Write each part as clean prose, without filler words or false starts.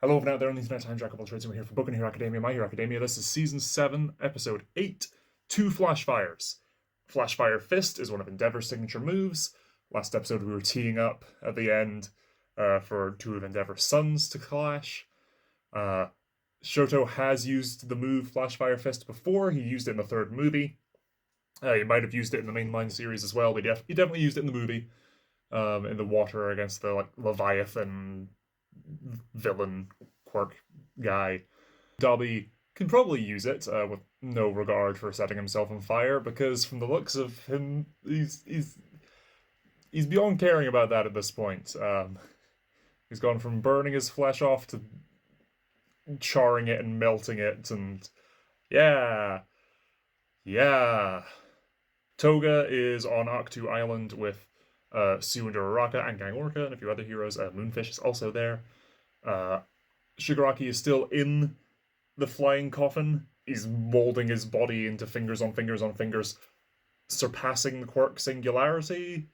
Hello everyone out there on the internet, I'm Jack of all trades, and we're here for Boku no Hero Academia, My Hero Academia. This is Season 7, Episode 8, Two Flashfires. Flashfire Fist is one of Endeavor's signature moves. Last episode we were teeing up at the end for two of Endeavor's sons to clash. Shoto has used the move Flashfire Fist before. He used it in the third movie. He might have used it in the mainline series as well, but he definitely used it in the movie. In the water against the Leviathan villain quirk guy. Dobby can probably use it with no regard for setting himself on fire, because from the looks of him, he's beyond caring about that at this point. He's gone from burning his flesh off to charring it and melting it, and yeah. Toga is on Aktu Island with Sue and Uraraka and Gang Orca and a few other heroes. Moonfish is also there. Shigaraki is still in the flying coffin. He's molding his body into fingers on fingers on fingers, surpassing the quirk singularity.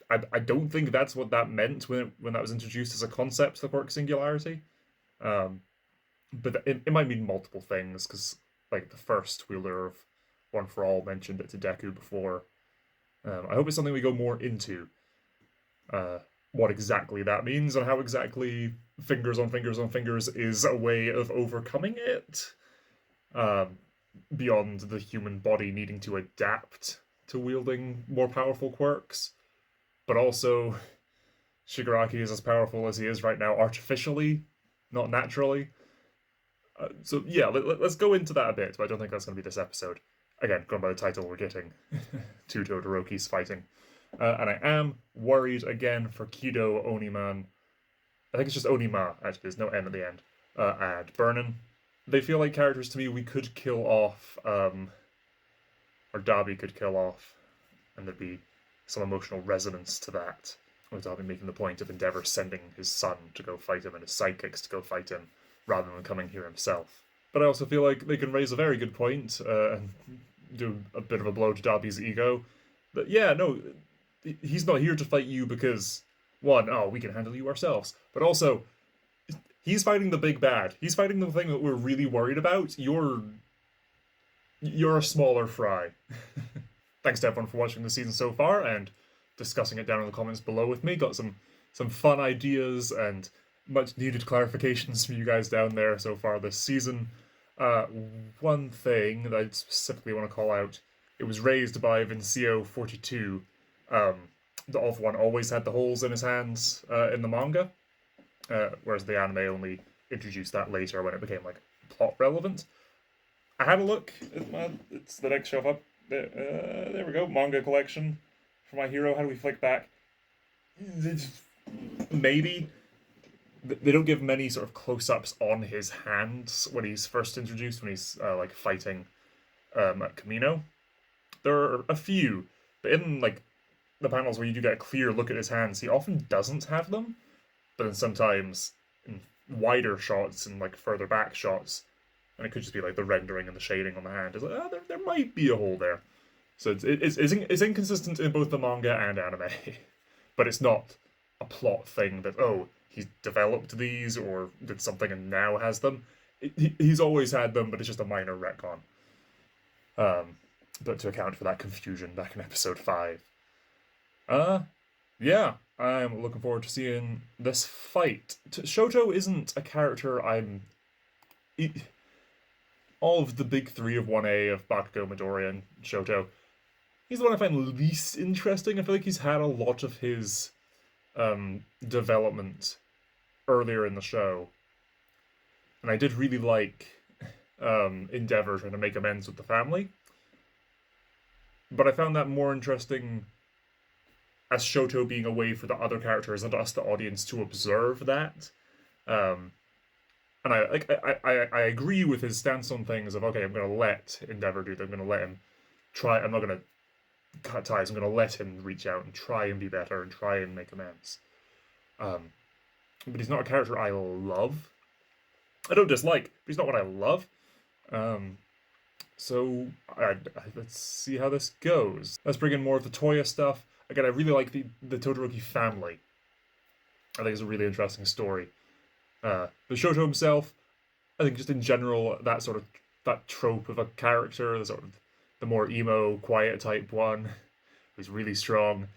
I don't think that's what that meant when that was introduced as a concept, the quirk singularity. But it might mean multiple things, because like the first wielder of One for All mentioned it to Deku before. I hope it's something we go more into. What exactly that means and how exactly fingers on fingers on fingers is a way of overcoming it. Beyond the human body needing to adapt to wielding more powerful quirks. But also, Shigaraki is as powerful as he is right now artificially, not naturally. So yeah, let's go into that a bit, but I don't think that's going to be this episode. Again, going by the title, we're getting two Todorokis fighting. And I am worried again for Kido, Oniman. I think it's just Onima, actually, there's no N at the end. And Burnin. They feel like characters to me we could kill off, or Dabi could kill off, and there'd be some emotional resonance to that. With Dabi making the point of Endeavor sending his son to go fight him and his sidekicks to go fight him, rather than coming here himself. But I also feel like they can raise a very good point, and do a bit of a blow to Dabi's ego. That, yeah, no, he's not here to fight you because, one, we can handle you ourselves. But also, he's fighting the big bad. He's fighting the thing that we're really worried about. You're a smaller fry. Thanks to everyone for watching the season so far and discussing it down in the comments below with me. Got some fun ideas and much needed clarifications from you guys down there so far this season. One thing that I specifically want to call out, it was raised by Vincio42. The Off One always had the holes in his hands in the manga, whereas the anime only introduced that later when it became like plot relevant. I had a look. It's the next shelf up. There we go. Manga collection for My Hero. How do we flick back? Maybe. They don't give many sort of close-ups on his hands when he's first introduced, when he's like fighting at Camino. There are a few, but in like the panels where you do get a clear look at his hands, he often doesn't have them. But then sometimes in wider shots and like further back shots, and it could just be like the rendering and the shading on the hand, it's like, there might be a hole there. So it's inconsistent in both the manga and anime, but it's not a plot thing that he's developed these or did something and now has them. He's always had them, but it's just a minor retcon. But to account for that confusion back in episode 5. Yeah, I'm looking forward to seeing this fight. Shoto isn't a character of the big three of 1A of Bakugo, Midoriya, and Shoto, he's the one I find least interesting. I feel like he's had a lot of his development earlier in the show, and I did really like Endeavor trying to make amends with the family, but I found that more interesting as Shoto being a way for the other characters and us, the audience, to observe that. And I agree with his stance on things of, okay, I'm going to let Endeavor do that, I'm going to let him try, I'm not going to cut ties, I'm going to let him reach out and try and be better and try and make amends. But he's not a character I love. I don't dislike, but he's not what I love. So let's see how this goes. Let's bring in more of the Toya stuff. Again, I really like the Todoroki family. I think it's a really interesting story. The Shoto himself, I think just in general, that trope of a character, the more emo, quiet type one, who's really strong,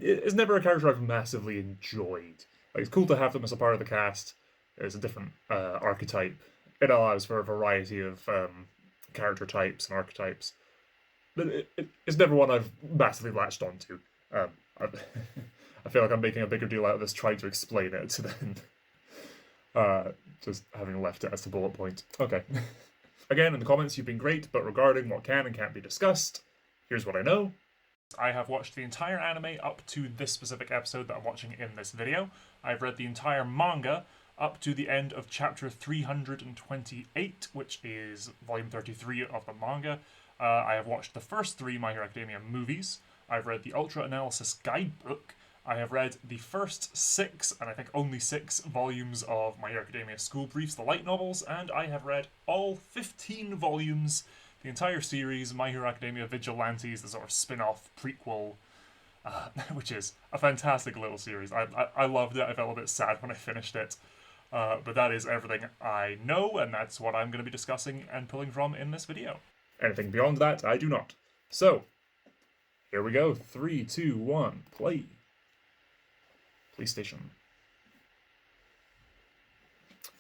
is never a character I've massively enjoyed. Like, it's cool to have them as a part of the cast. It's a different archetype. It allows for a variety of character types and archetypes, but it's never one I've massively latched onto. I, I feel like I'm making a bigger deal out of this trying to explain it than just having left it as a bullet point. Okay. Again, in the comments, you've been great, but regarding what can and can't be discussed, here's what I know. I have watched the entire anime up to this specific episode that I'm watching in this video. I've read the entire manga up to the end of chapter 328, which is volume 33 of the manga. I have watched the first 3 My Hero Academia movies. I've read the Ultra Analysis Guidebook. I have read the first 6, and I think only 6, volumes of My Hero Academia School Briefs, the light novels, and I have read all 15 volumes, the entire series, My Hero Academia Vigilantes, the sort of spin-off prequel, which is a fantastic little series. I loved it. I felt a bit sad when I finished it. But that is everything I know, and that's what I'm going to be discussing and pulling from in this video. Anything beyond that, I do not. So, here we go. 3, 2, 1, play. Police station.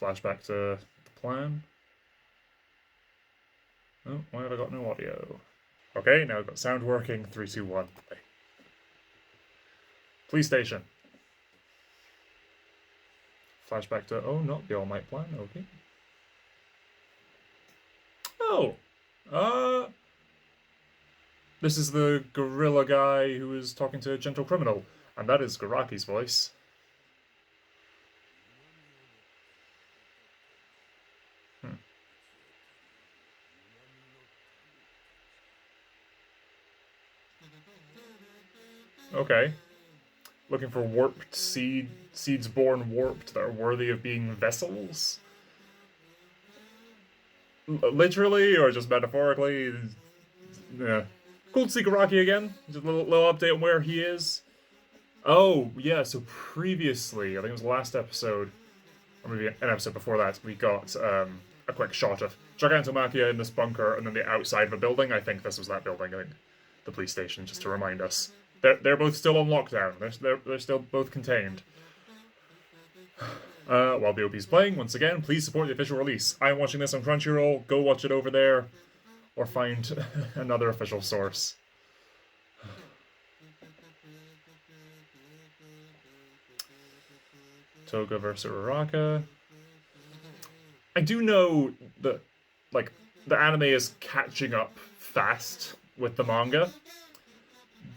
Flashback to the plan. Oh, why have I got no audio? Okay, now I've got sound working. 3, 2, 1, play. Police station. Flashback to, oh, not the All Might plan, okay. Oh! This is the gorilla guy who is talking to a gentle criminal, and that is Garaki's voice. Okay. Looking for warped seeds born warped that are worthy of being vessels? Literally, or just metaphorically? Yeah. Cool to see Garaki again. Just a little update on where he is. Oh, yeah, so previously, I think it was the last episode, or maybe an episode before that, we got a quick shot of Gigantomachia in this bunker, and then the outside of a building. I think this was that building, I think. The police station, just to remind us. They're both still on lockdown. They're still both contained. While the OP's playing, once again, please support the official release. I'm watching this on Crunchyroll. Go watch it over there, or find another official source. Toga versus Uraraka. I do know that, like, the anime is catching up fast with the manga.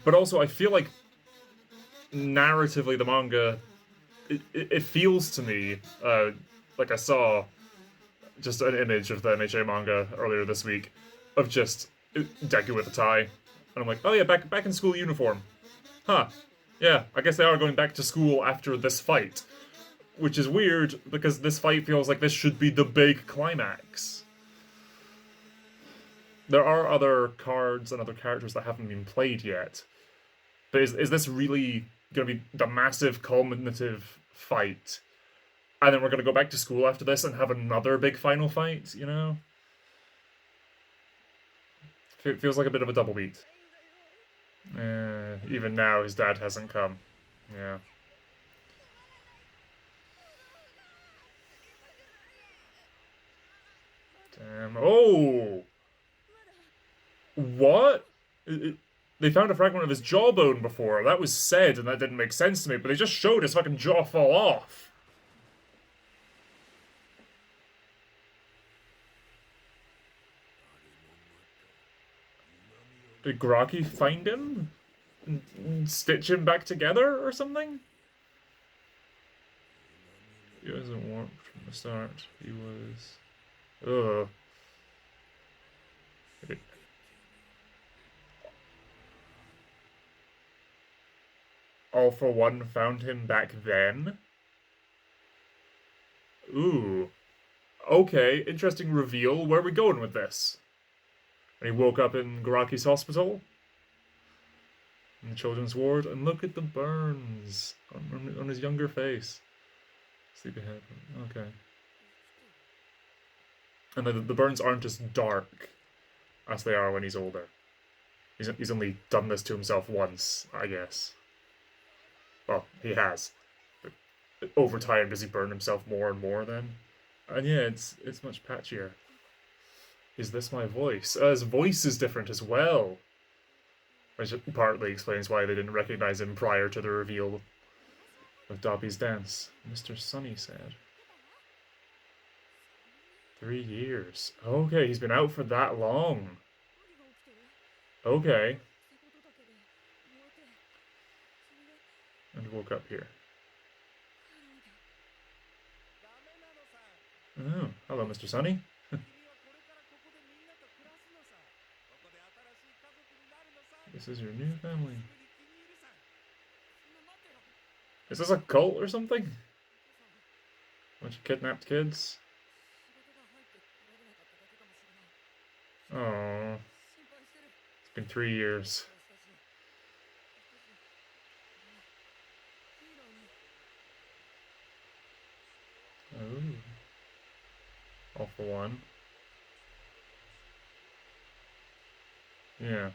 But also, I feel like narratively, the manga, it feels to me like I saw just an image of the NHA manga earlier this week of just Deku with a tie, and I'm like, oh yeah, back in school uniform, huh? Yeah, I guess they are going back to school after this fight, which is weird because this fight feels like this should be the big climax. There are other cards and other characters that haven't been played yet. But is this really going to be the massive culminative fight? And then we're going to go back to school after this and have another big final fight, you know? It feels like a bit of a double beat. Even now, his dad hasn't come. Yeah. Damn. Oh! What? They found a fragment of his jawbone before. That was said, and that didn't make sense to me, but they just showed his fucking jaw fall off. Did Graki find him? And stitch him back together or something? He wasn't warped from the start. He was... Ugh. All for One found him back then? Ooh. Okay, interesting reveal. Where are we going with this? And he woke up in Garaki's hospital? In the children's ward? And look at the burns on his younger face. Sleepyhead. Okay. And the burns aren't as dark as they are when he's older. He's only done this to himself once, I guess. Well, he has. But over time, does he burn himself more and more then? And yeah, it's much patchier. Is this my voice? His voice is different as well. Which partly explains why they didn't recognize him prior to the reveal of Dobby's dance. Mr. Sunny said. 3 years. Okay, he's been out for that long. Okay. And woke up here. Oh, hello, Mr. Sunny. This is your new family. Is this a cult or something? Bunch of kidnapped kids? Oh, it's been 3 years. Oh, all for one. Yeah.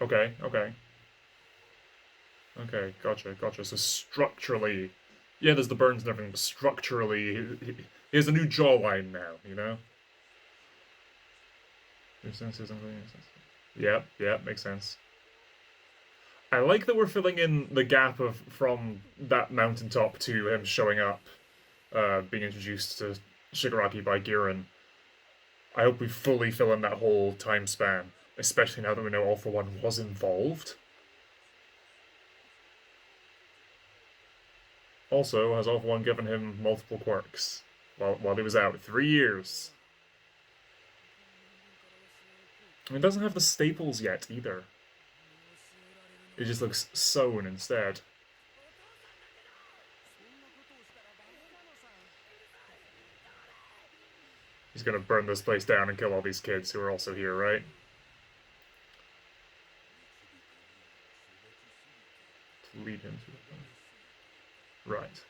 Okay, okay. Okay, gotcha. So structurally, yeah, there's the burns and everything, but structurally, he has a new jawline now, you know? Your senses, Yep, makes sense. I like that we're filling in the gap of from that mountaintop to him showing up, being introduced to Shigaraki by Giran. I hope we fully fill in that whole time span, especially now that we know All For One was involved. Also, has All For One given him multiple quirks while he was out? 3 years. I mean, it doesn't have the staples yet either. It just looks sewn instead. He's gonna burn this place down and kill all these kids who are also here, right? To lead him to the right.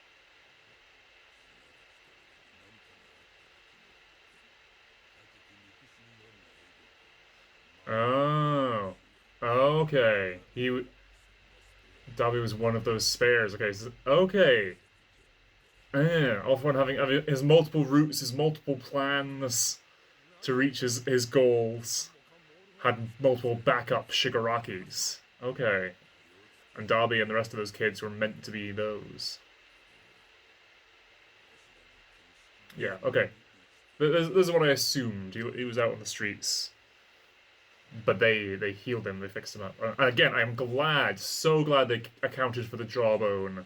Oh. Okay. Dobby was one of those spares. Okay. Okay. All For One having his multiple routes, his multiple plans to reach his goals, had multiple backup Shigarakis. Okay. And Dobby and the rest of those kids were meant to be those. Yeah, okay. This is what I assumed. He was out on the streets. But they healed him, they fixed him up. Again, I'm glad, so glad they accounted for the jawbone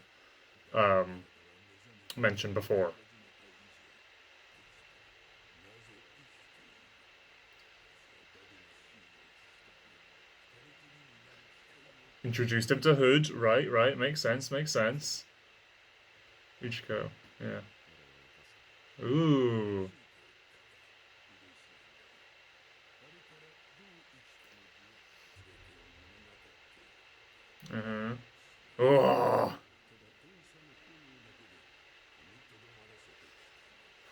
mentioned before. Introduced him to Hood, right, makes sense. Ichiko, yeah. Ooh. Oh.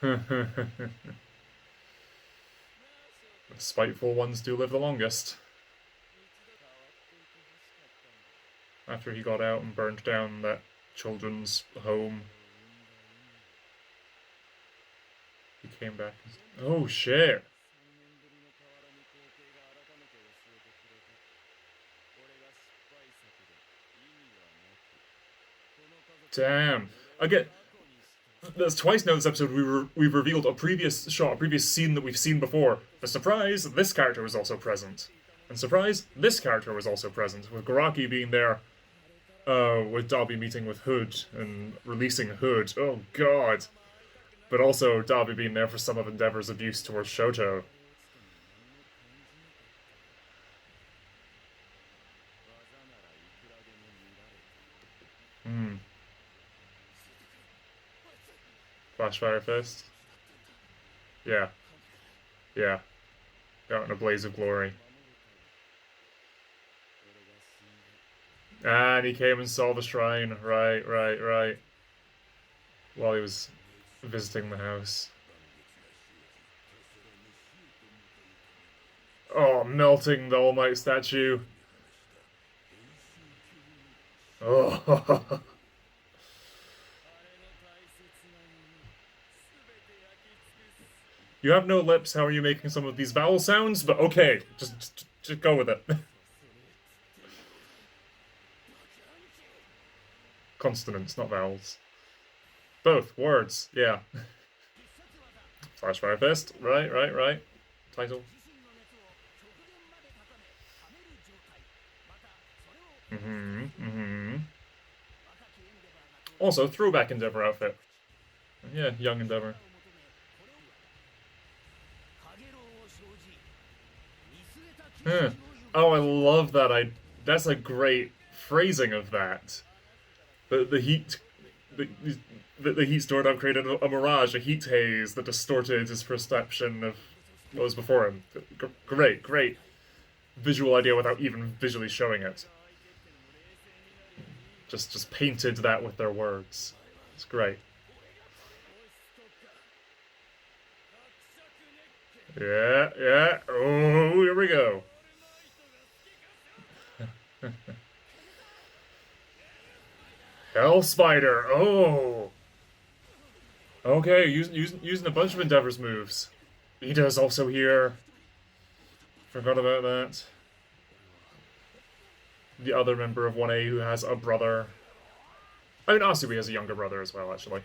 The spiteful ones do live the longest. After he got out and burned down that children's home, he came back. Oh shit! Damn. Again, there's twice now in this episode we've revealed a previous shot, a previous scene that we've seen before. The surprise, this character was also present. And surprise, this character was also present, with Garaki being there, with Dobby meeting with Hood and releasing Hood. Oh god. But also Dobby being there for some of Endeavor's abuse towards Shoto. FLASHFIRE fist. Yeah. Out in a blaze of glory. And he came and saw the shrine. Right, right, right. While he was visiting the house. Oh, melting the All Might statue. Oh. You have no lips. How are you making some of these vowel sounds? But okay, just go with it. Consonants, not vowels. Both words. Yeah. Flashfire fist. Right, right, right. Title. Mm-hmm. Also, throwback Endeavor outfit. Yeah, young Endeavor. Huh. Oh, I love that. That's a great phrasing of that. The heat, the, the heat stored up created a mirage, a heat haze that distorted his perception of what was before him. Great, great visual idea without even visually showing it. Just painted that with their words. It's great. Yeah, yeah. Oh, here we go. Hell Spider. Oh. Okay, using a bunch of Endeavor's moves. Ida's also here. Forgot about that. The other member of 1A who has a brother. I mean, Asui has a younger brother as well, actually.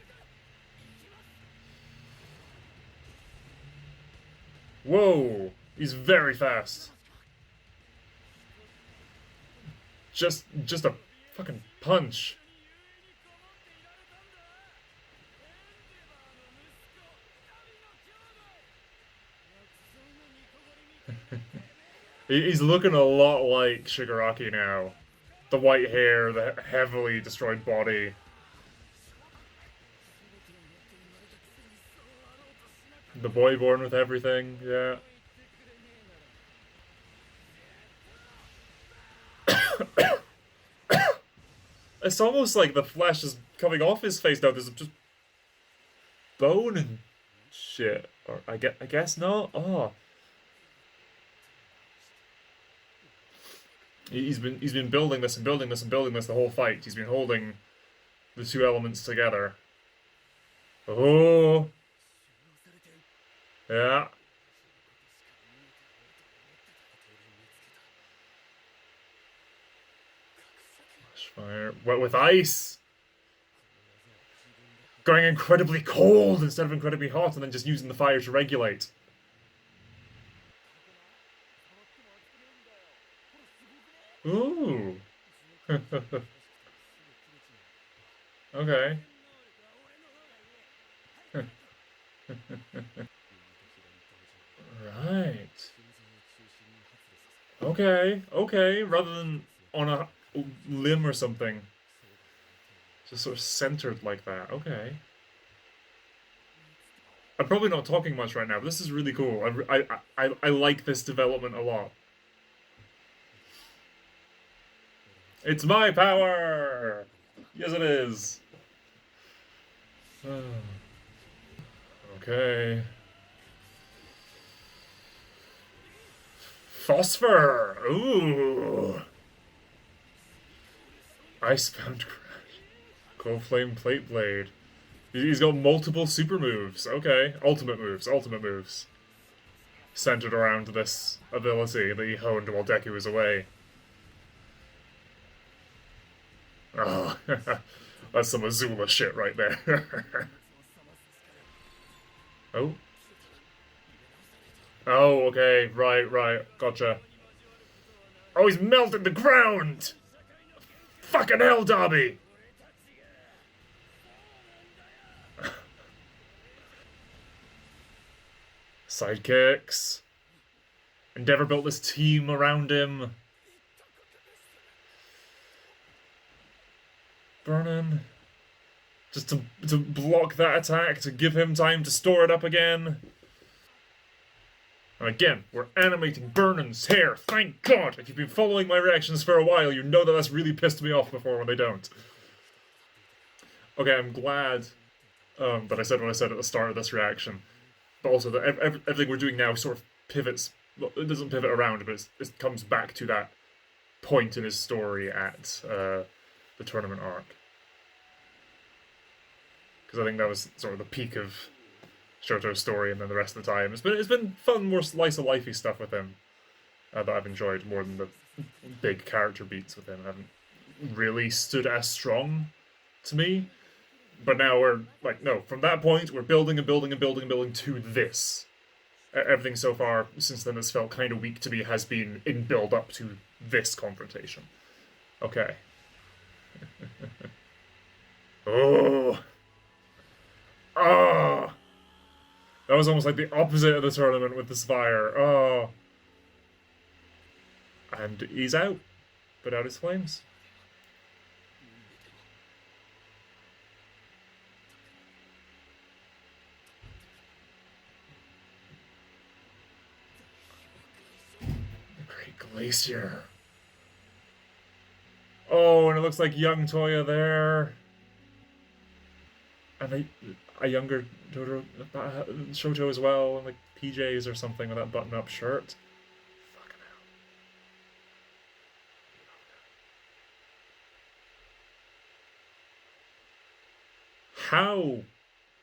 Whoa! He's very fast. Just a fucking punch. He's looking a lot like Shigaraki now. The white hair, the heavily destroyed body. The boy born with everything, yeah. It's almost like the flesh is coming off his face now. There's just bone and shit. Or I guess not. Oh, he's been building this and building this and building this the whole fight. He's been holding the two elements together. Oh, yeah. Fire. What with ice? Going incredibly cold instead of incredibly hot, and then just using the fire to regulate. Ooh. Okay. Right. Okay. Okay. Rather than on a limb or something. Just sort of centered like that. Okay. I'm probably not talking much right now, but this is really cool. I like this development a lot. It's my power! Yes, it is. Okay. Phosphor! Ooh! Icebound Crash. Cold Flame Plate Blade. He's got multiple super moves. Okay. Ultimate moves. Ultimate moves. Centered around this ability that he honed while Deku was away. Oh, that's some Azula shit right there. Oh. Oh, okay. Right, right. Gotcha. Oh, he's melted the ground! Fucking hell, Darby! Sidekicks. Endeavor built this team around him. Burnin. Just to block that attack, to give him time to store it up again. And again, we're animating Vernon's hair. Thank God! If you've been following my reactions for a while, you know that that's really pissed me off before when they don't. Okay, I'm glad that I said what I said at the start of this reaction. But also that everything we're doing now sort of pivots. Well, it doesn't pivot around, but it comes back to that point in his story at the tournament arc. Because I think that was sort of the peak of Shoto's story, and then the rest of the time it's been fun, more slice of lifey stuff with him that I've enjoyed more than the big character beats with him. Haven't really stood as strong to me. But now we're like, no, from that point we're building and building and building and building to this. Everything so far since then has felt kind of weak to me has been in build up to this confrontation. Okay. Oh. Ah. That was almost like the opposite of the tournament with this fire. Oh. And he's out. Put out his flames. Great Glacier. Oh, and it looks like young Toya there. And a younger Shoto as well, and like PJs or something with that button-up shirt. Fucking hell. How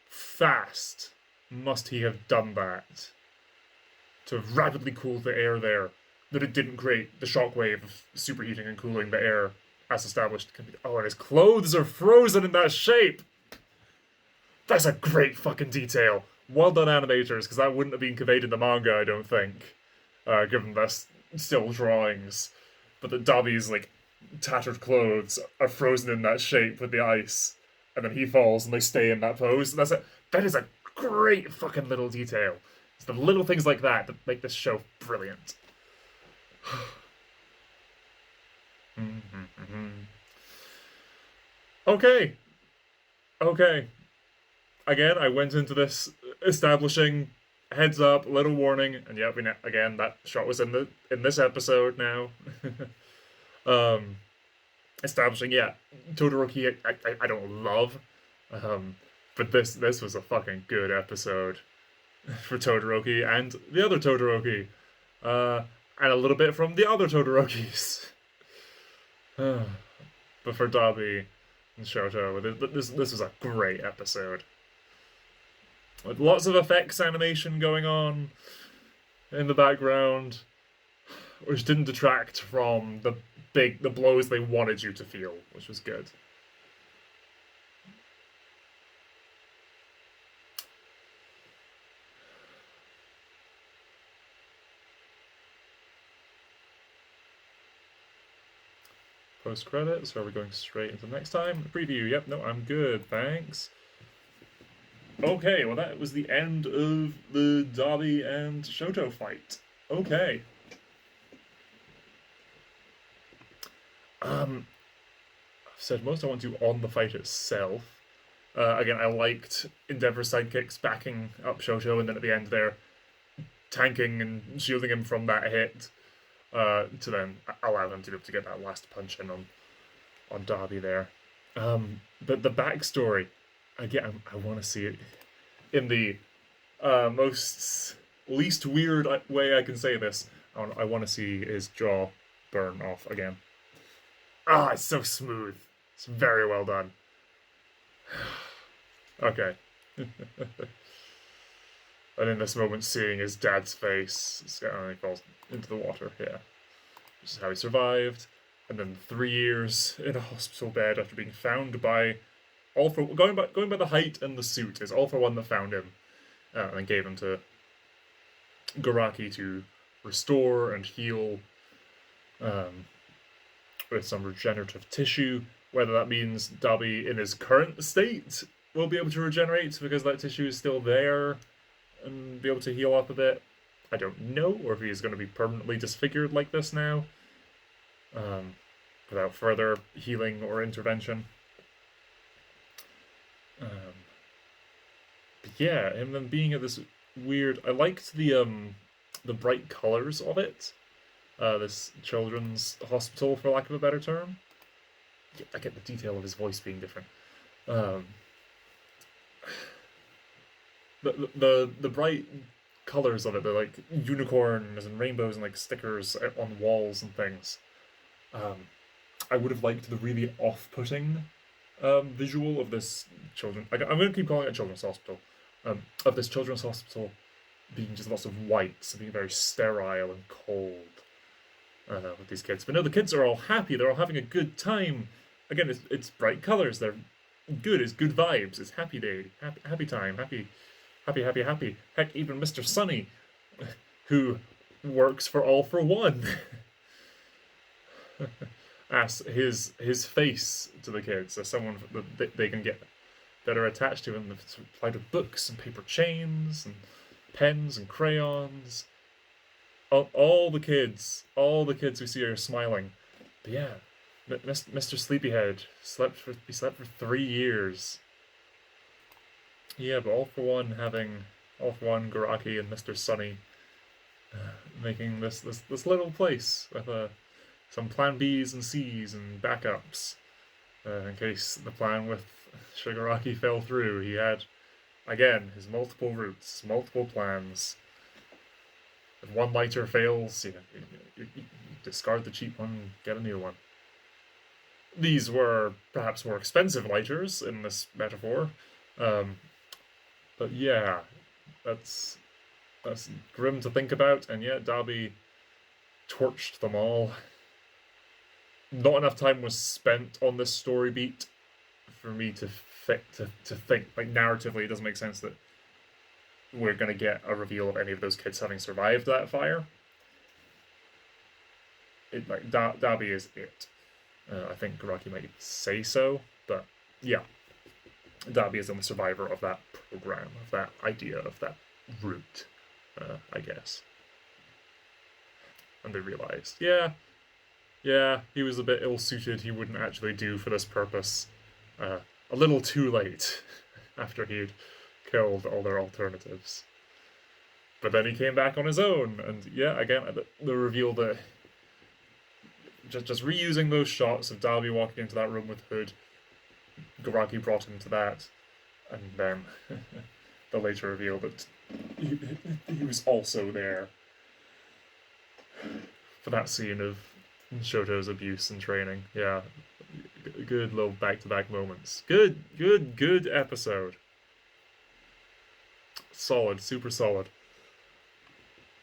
fast must he have done that to have rapidly cooled the air there that it didn't create the shockwave of superheating and cooling the air as established? Oh, and his clothes are frozen in that shape! That's a great fucking detail. Well done, animators, because that wouldn't have been conveyed in the manga, I don't think. Given that's still drawings. But that Dabi's, like, tattered clothes are frozen in that shape with the ice. And then he falls and they stay in that pose. That is a great fucking little detail. It's the little things like that that make this show brilliant. Okay. Okay. Again, I went into this establishing heads up, little warning, and yeah, again that shot was in this episode now. Establishing, yeah, Todoroki I don't love, but this was a fucking good episode for Todoroki and the other Todoroki, and a little bit from the other Todorokis. But for Dabi and Shoto, this was a great episode. With lots of effects animation going on in the background, which didn't detract from the blows they wanted you to feel, which was good. Post credits, are we going straight into next time? Preview, yep, no, I'm good, thanks. Okay, well that was the end of the Dabi and Shoto fight. Okay. I've said most I want to on the fight itself. Again, I liked Endeavor's sidekicks backing up Shoto, and then at the end there, tanking and shielding him from that hit, to then allow him to be able to get that last punch in on Dabi there. But the backstory, again, I want to see it in the most least weird way I can say this. I want to see his jaw burn off again. Ah, it's so smooth. It's very well done. Okay. And in this moment, seeing his dad's face, he falls into the water. Yeah, this is how he survived. And then 3 years in a hospital bed after being found by going by the height and the suit is All For One that found him, and then gave him to Garaki to restore and heal, with some regenerative tissue. Whether that means Dabi in his current state will be able to regenerate because that tissue is still there and be able to heal up a bit, I don't know, or if he's going to be permanently disfigured like this now, without further healing or intervention. But yeah, him then being at this weird... I liked the the bright colors of it. This children's hospital, for lack of a better term. I get the detail of his voice being different. The bright colors of it, they're like unicorns and rainbows and like stickers on walls and things. I would have liked the really off-putting visual of this children. I'm going to keep calling it a children's hospital. Of this children's hospital being just lots of whites and being very sterile and cold with these kids. But no, the kids are all happy. They're all having a good time. Again, it's bright colors. They're good. It's good vibes. It's happy day, happy time, happy. Heck, even Mr. Sunny, who works for All for One, asks his face to the kids as someone that they can get that are attached to him. They're supplied with books and paper chains and pens and crayons. All the kids we see are smiling. But yeah, Mr. Sleepyhead slept for 3 years. Yeah, but All for One, Garaki, and Mr. Sunny making this little place with some plan Bs and Cs and backups in case the plan with Shigaraki fell through. He had, again, his multiple routes, multiple plans. If one lighter fails, you discard the cheap one, get a new one. These were perhaps more expensive lighters in this metaphor. But yeah, that's grim to think about, and yet Dabi torched them all. Not enough time was spent on this story beat for me to think, like, narratively it doesn't make sense that we're going to get a reveal of any of those kids having survived that fire. Dabi is it. I think Garaki might say so, but yeah. Dabi is the only survivor of that program, of that idea, of that route, I guess. And they realized, yeah, he was a bit ill-suited, he wouldn't actually do for this purpose. A little too late, after he'd killed all their alternatives. But then he came back on his own, and yeah, again, the reveal that just reusing those shots of Dabi walking into that room with Hood, Garaki brought him to that, and then the later reveal that he was also there for that scene of Shoto's abuse and training. Yeah, good little back-to-back moments. Good episode. Solid, super solid.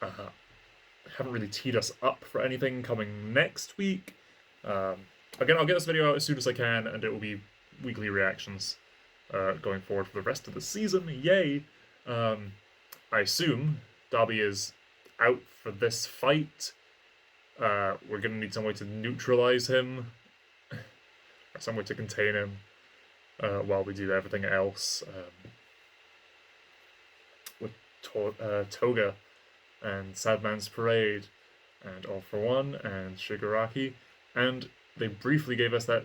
Haven't really teed us up for anything coming next week. Again, I'll get this video out as soon as I can, and it will be weekly reactions going forward for the rest of the season. Yay! I assume Dabi is out for this fight. We're going to need some way to neutralize him, or some way to contain him, while we do everything else with Toga and Sadman's Parade and All for One and Shigaraki, and they briefly gave us that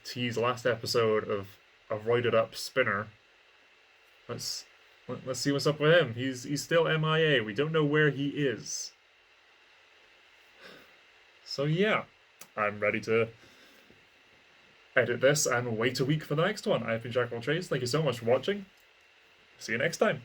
tease last episode of a roided up Spinner. Let's see what's up with him. He's still MIA. We don't know where he is. So yeah, I'm ready to edit this and wait a week for the next one. I've been Jack Trace. Thank you so much for watching. See you next time.